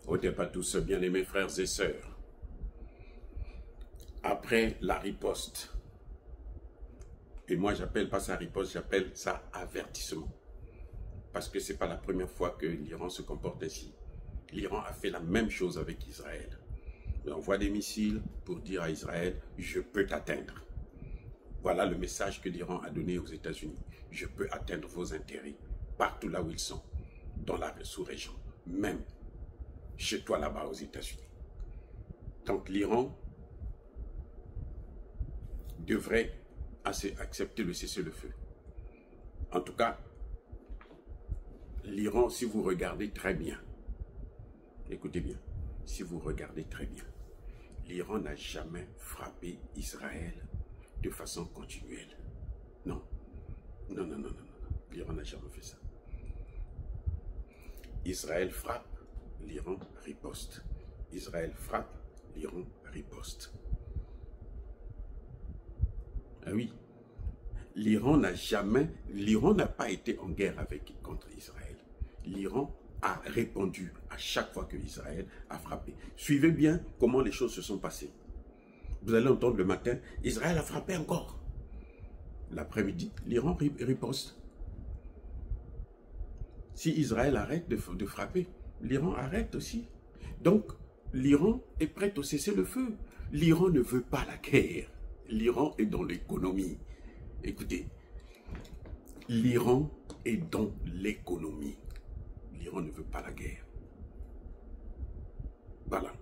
Au départ, tous bien-aimés frères et sœurs. Après la riposte, et moi j'appelle pas ça riposte, j'appelle ça avertissement. Parce que ce n'est pas la première fois que l'Iran se comporte ainsi. L'Iran a fait la même chose avec Israël. Il envoie des missiles pour dire à Israël, je peux t'atteindre. Voilà le message que l'Iran a donné aux États-Unis. Je peux atteindre vos intérêts partout là où ils sont, dans la sous-région, même chez toi là-bas aux États-Unis. Donc l'Iran devrait accepter le cessez-le-feu. En tout cas, l'Iran, si vous regardez très bien, écoutez bien, si vous regardez très bien, l'Iran n'a jamais frappé Israël de façon continuelle. Non. Non, non, non, non, non. L'Iran n'a jamais fait ça. Israël frappe, l'Iran riposte. Israël frappe, l'Iran riposte. Ah oui. L'Iran n'a pas été en guerre contre Israël. L'Iran a répondu à chaque fois que Israël a frappé. Suivez bien comment les choses se sont passées. Vous allez entendre le matin, Israël a frappé encore. L'après-midi, l'Iran riposte. Si Israël arrête de frapper, l'Iran arrête aussi. Donc, l'Iran est prêt au cessez-le-feu. L'Iran ne veut pas la guerre. L'Iran est dans l'économie. Écoutez, l'Iran est dans l'économie. L'Iran ne veut pas la guerre. Voilà.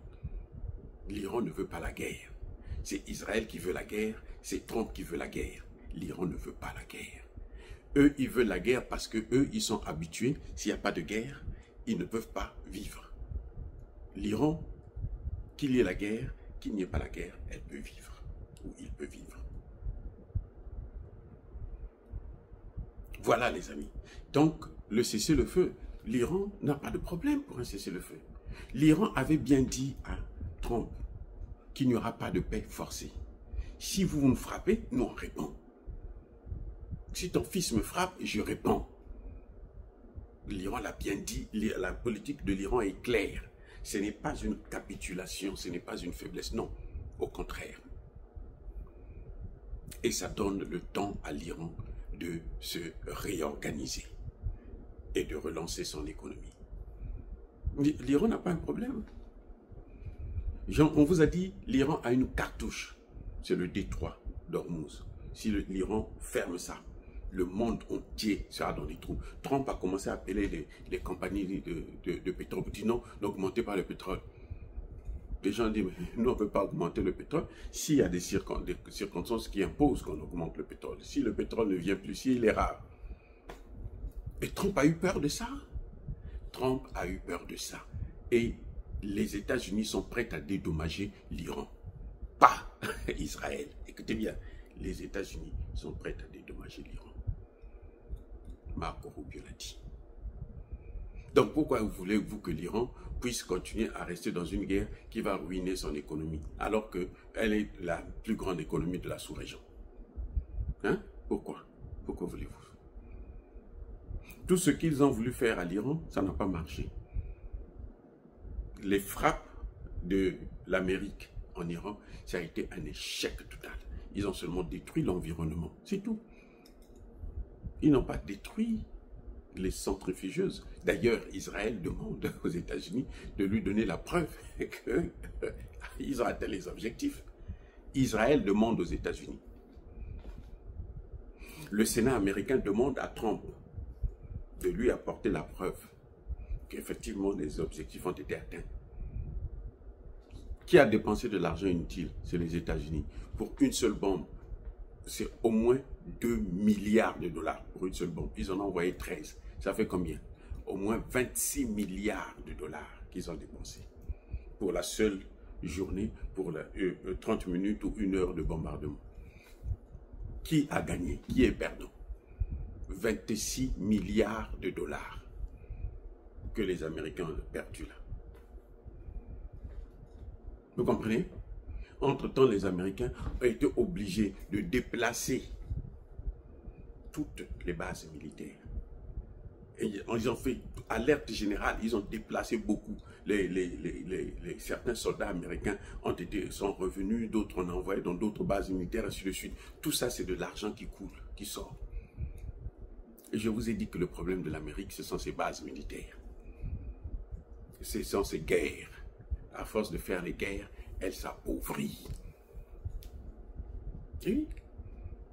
L'Iran ne veut pas la guerre. C'est Israël qui veut la guerre, c'est Trump qui veut la guerre. L'Iran ne veut pas la guerre. Eux, ils veulent la guerre parce que eux, ils sont habitués. S'il n'y a pas de guerre, ils ne peuvent pas vivre. L'Iran, qu'il y ait la guerre, qu'il n'y ait pas la guerre, elle peut vivre. Ou il peut vivre. Voilà les amis. Donc, le cessez-le-feu, l'Iran n'a pas de problème pour un cessez-le-feu. L'Iran avait bien dit à Trump qu'il n'y aura pas de paix forcée. Si vous me frappez, nous on répond. Si ton fils me frappe, je réponds. L'Iran l'a bien dit, la politique de l'Iran est claire. Ce n'est pas une capitulation, ce n'est pas une faiblesse, non, au contraire. Et ça donne le temps à l'Iran de se réorganiser et de relancer son économie. L'Iran n'a pas un problème. On vous a dit, l'Iran a une cartouche, c'est le détroit d'Ormuz. Si l'Iran ferme ça, le monde entier sera dans les trous. Trump a commencé à appeler les compagnies de pétrole pour dire non, n'augmentez pas le pétrole. Les gens disent, nous on ne peut pas augmenter le pétrole s'il y a des circonstances qui imposent qu'on augmente le pétrole. Si le pétrole ne vient plus, s'il est rare. Et Trump a eu peur de ça. Trump a eu peur de ça. Et les États-Unis sont prêts à dédommager l'Iran. Pas Israël. Écoutez bien, les États-Unis sont prêts à dédommager l'Iran. Marco Rubio l'a dit. Donc pourquoi voulez-vous que l'Iran puisse continuer à rester dans une guerre qui va ruiner son économie, alors qu'elle est la plus grande économie de la sous-région? Hein? Pourquoi? Pourquoi voulez-vous? Tout ce qu'ils ont voulu faire à l'Iran, ça n'a pas marché. Les frappes de l'Amérique en Iran, ça a été un échec total. Ils ont seulement détruit l'environnement, c'est tout. Ils n'ont pas détruit les centrifugeuses. D'ailleurs, Israël demande aux États-Unis de lui donner la preuve qu'ils ont atteint les objectifs. Israël demande aux États-Unis. Le Sénat américain demande à Trump de lui apporter la preuve qu'effectivement les objectifs ont été atteints. Qui a dépensé de l'argent inutile? C'est les États-Unis. Pour une seule bombe, c'est au moins 2 milliards de dollars pour une seule bombe. Ils en ont envoyé 13. Ça fait combien? Au moins 26 milliards de dollars qu'ils ont dépensés pour la seule journée, pour 30 minutes ou 1 heure de bombardement. Qui a gagné? Qui est perdant? 26 milliards de dollars que les Américains ont perdu là. Vous comprenez? Entre-temps, les Américains ont été obligés de déplacer toutes les bases militaires Ils ont fait alerte générale, ils ont déplacé beaucoup. Certains soldats américains sont revenus, d'autres on a envoyé dans d'autres bases militaires, ainsi de suite. Tout ça, c'est de l'argent qui coule, qui sort. Et je vous ai dit que le problème de l'Amérique, ce sont ses bases militaires. Ce sont ses guerres. À force de faire les guerres, elle s'appauvrit. Oui,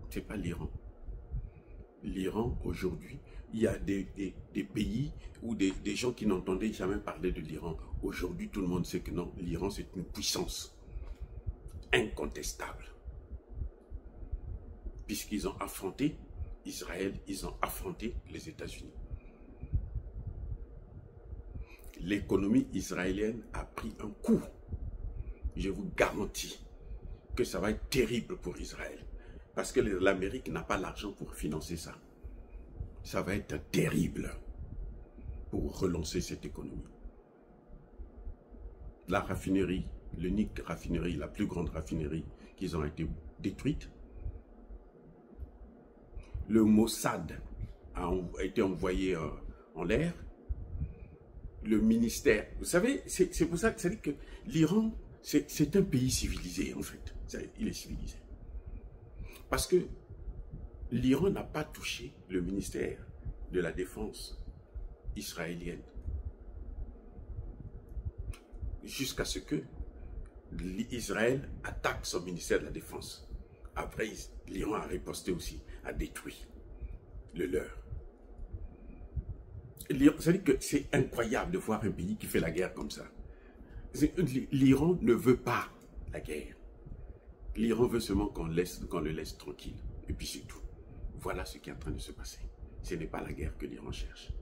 c'est pas l'Iran. L'Iran, aujourd'hui, il y a des pays ou des gens qui n'entendaient jamais parler de l'Iran. Aujourd'hui, tout le monde sait que non, l'Iran, c'est une puissance incontestable. Puisqu'ils ont affronté Israël, ils ont affronté les États-Unis. L'économie israélienne a pris un coup. Je vous garantis que ça va être terrible pour Israël. Parce que l'Amérique n'a pas l'argent pour financer ça. Ça va être terrible pour relancer cette économie. La raffinerie, l'unique raffinerie, la plus grande raffinerie qu'ils ont été détruite. Le Mossad a été envoyé en l'air. Le ministère, vous savez, c'est pour ça que ça dit que l'Iran, c'est un pays civilisé en fait. Il est civilisé. Parce que l'Iran n'a pas touché le ministère de la Défense israélienne. Jusqu'à ce que Israël attaque son ministère de la Défense. Après, l'Iran a riposté aussi, a détruit le leur. C'est-à-dire que c'est incroyable de voir un pays qui fait la guerre comme ça. L'Iran ne veut pas la guerre. L'Iran veut seulement qu'on le laisse tranquille. Et puis c'est tout. Voilà ce qui est en train de se passer. Ce n'est pas la guerre que l'Iran cherche.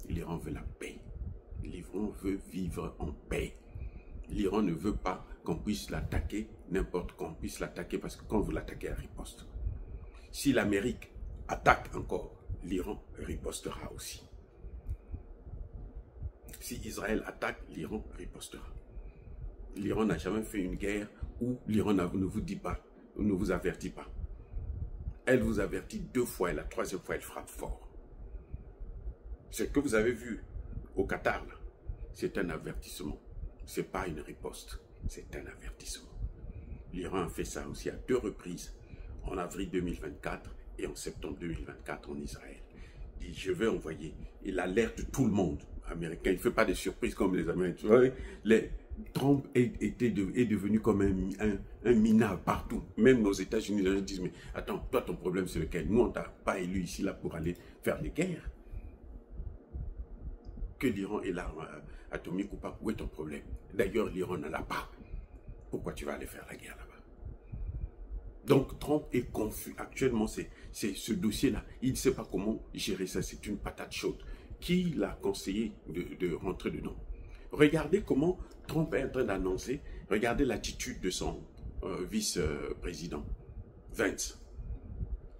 L'Iran veut la paix. L'Iran veut vivre en paix. L'Iran ne veut pas qu'on puisse l'attaquer, n'importe qu'on puisse l'attaquer, parce que quand vous l'attaquez, elle riposte. Si l'Amérique attaque encore, l'Iran ripostera aussi. Si Israël attaque, l'Iran ripostera. L'Iran n'a jamais fait une guerre où l'Iran ne vous dit pas, ne vous avertit pas. Elle vous avertit 2 fois et la 3e fois, elle frappe fort. Ce que vous avez vu au Qatar, c'est un avertissement. Ce n'est pas une riposte, c'est un avertissement. L'Iran a fait ça aussi à 2 reprises, en avril 2024 et en septembre 2024 en Israël. Il dit, je vais envoyer, il alerte tout le monde américain, il ne fait pas de surprises comme les Américains. Trump est devenu comme un minable partout. Même aux États-Unis, les gens disent, mais attends, toi ton problème c'est lequel? Nous on ne t'a pas élu ici là pour aller faire des guerres. Que l'Iran ait l'arme atomique ou pas, où est ton problème? D'ailleurs l'Iran n'en a pas. Pourquoi tu vas aller faire la guerre là-bas? Donc Trump est confus. Actuellement, c'est ce dossier-là. Il ne sait pas comment gérer ça. C'est une patate chaude. Qui l'a conseillé de rentrer dedans? Regardez comment Trump est en train d'annoncer. Regardez l'attitude de son vice-président, Vance.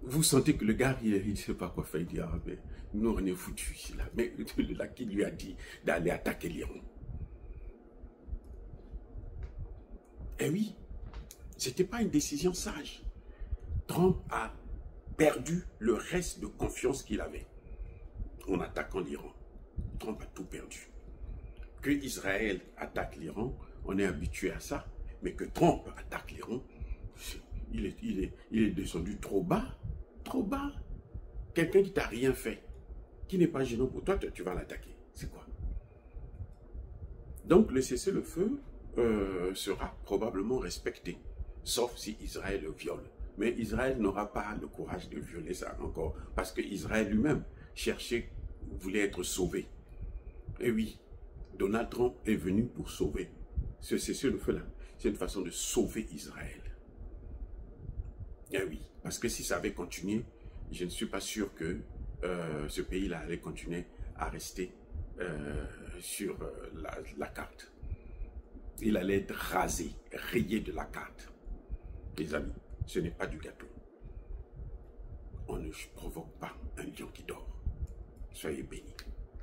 Vous sentez que le gars, il ne sait pas quoi faire. Il dit, ah, mais nous, on est foutus ici. Là. Mais là, qui lui a dit d'aller attaquer l'Iran? Eh oui, ce n'était pas une décision sage. Trump a perdu le reste de confiance qu'il avait en attaquant l'Iran. Trump a tout perdu. Que Israël attaque l'Iran, on est habitué à ça. Mais que Trump attaque l'Iran, il est descendu trop bas. Trop bas. Quelqu'un qui t'a rien fait, qui n'est pas gênant pour toi, tu vas l'attaquer. C'est quoi? Donc le cessez-le-feu sera probablement respecté, sauf si Israël le viole. Mais Israël n'aura pas le courage de violer ça encore, parce que Israël lui-même voulait être sauvé. Et oui, Donald Trump est venu pour sauver. Ce cessez-le-feu-là, c'est une façon de sauver Israël. Et oui, parce que si ça avait continué, je ne suis pas sûr que ce pays-là allait continuer à rester sur la carte. Il allait être rasé, rayé de la carte. Les amis, ce n'est pas du gâteau. On ne provoque pas un lion qui dort. Soyez bénis.